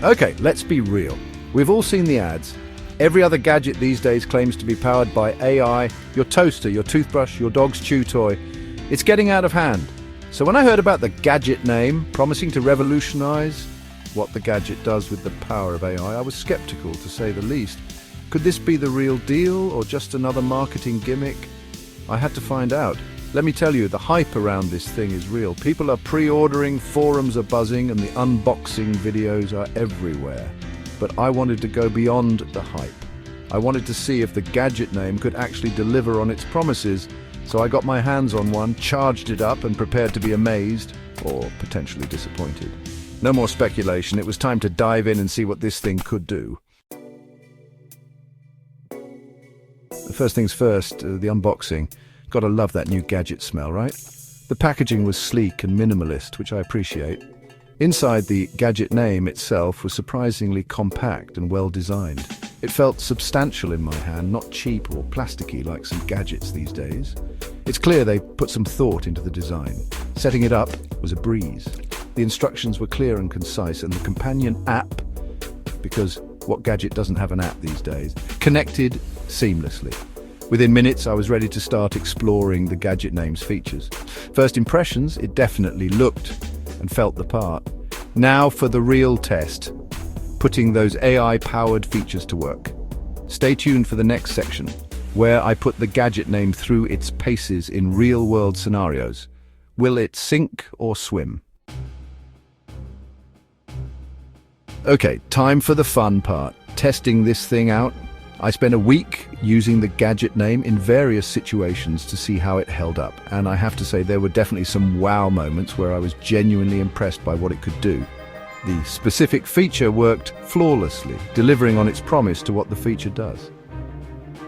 Okay, let's be real. We've all seen the ads. Every other gadget these days claims to be powered by AI. Your toaster, your toothbrush, your dog's chew toy. It's getting out of hand. So when I heard about the gadget name, promising to revolutionize what the gadget does with the power of AI, I was skeptical, to say the least. Could this be the real deal, or just another marketing gimmick? I had to find out. Let me tell you, the hype around this thing is real. People are pre-ordering, forums are buzzing, and the unboxing videos are everywhere. But I wanted to go beyond the hype. I wanted to see if the gadget name could actually deliver on its promises. So I got my hands on one, charged it up, and prepared to be amazed, or potentially disappointed. No more speculation, it was time to dive in and see what this thing could do. First things first, the unboxing. Gotta love that new gadget smell, right? The packaging was sleek and minimalist, which I appreciate. Inside, the gadget name itself was surprisingly compact and well designed. It felt substantial in my hand, not cheap or plasticky like some gadgets these days. It's clear they put some thought into the design. Setting it up was a breeze. The instructions were clear and concise, and the companion app, because what gadget doesn't have an app these days, connected seamlessly. Within minutes, I was ready to start exploring the gadget name's features. First impressions, it definitely looked and felt the part. Now for the real test, putting those AI-powered features to work. Stay tuned for the next section, where I put the gadget name through its paces in real-world scenarios. Will it sink or swim? Okay, time for the fun part, testing this thing out. I spent a week using the gadget name in various situations to see how it held up, and I have to say there were definitely some wow moments where I was genuinely impressed by what it could do. The specific feature worked flawlessly, delivering on its promise to what the feature does.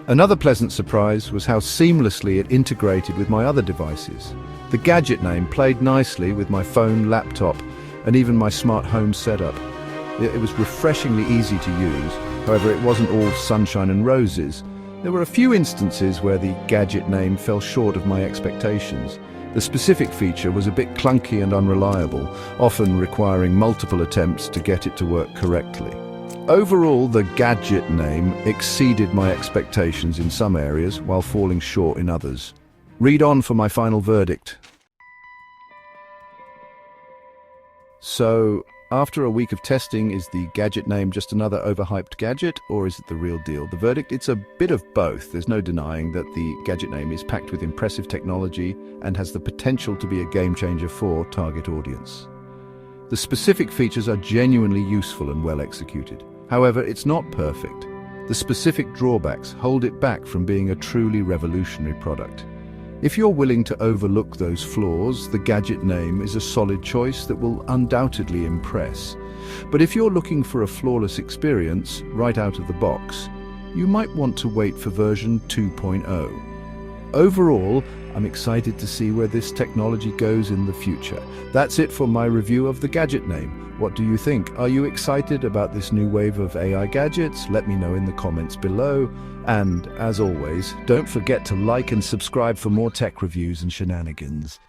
Another pleasant surprise was how seamlessly it integrated with my other devices. The gadget name played nicely with my phone, laptop, and even my smart home setup. It was refreshingly easy to use. However, it wasn't all sunshine and roses. There were a few instances where the gadget name fell short of my expectations. The specific feature was a bit clunky and unreliable, often requiring multiple attempts to get it to work correctly. Overall, the gadget name exceeded my expectations in some areas while falling short in others. Read on for my final verdict. So, after a week of testing, is the gadget name just another overhyped gadget, or is it the real deal? The verdict? It's a bit of both. There's no denying that the gadget name is packed with impressive technology and has the potential to be a game changer for target audience. The specific features are genuinely useful and well executed. However, it's not perfect. The specific drawbacks hold it back from being a truly revolutionary product. If you're willing to overlook those flaws, the gadget name is a solid choice that will undoubtedly impress. But if you're looking for a flawless experience right out of the box, you might want to wait for version 2.0. Overall, I'm excited to see where this technology goes in the future. That's it for my review of the gadget name. What do you think? Are you excited about this new wave of AI gadgets? Let me know in the comments below. And, as always, don't forget to like and subscribe for more tech reviews and shenanigans.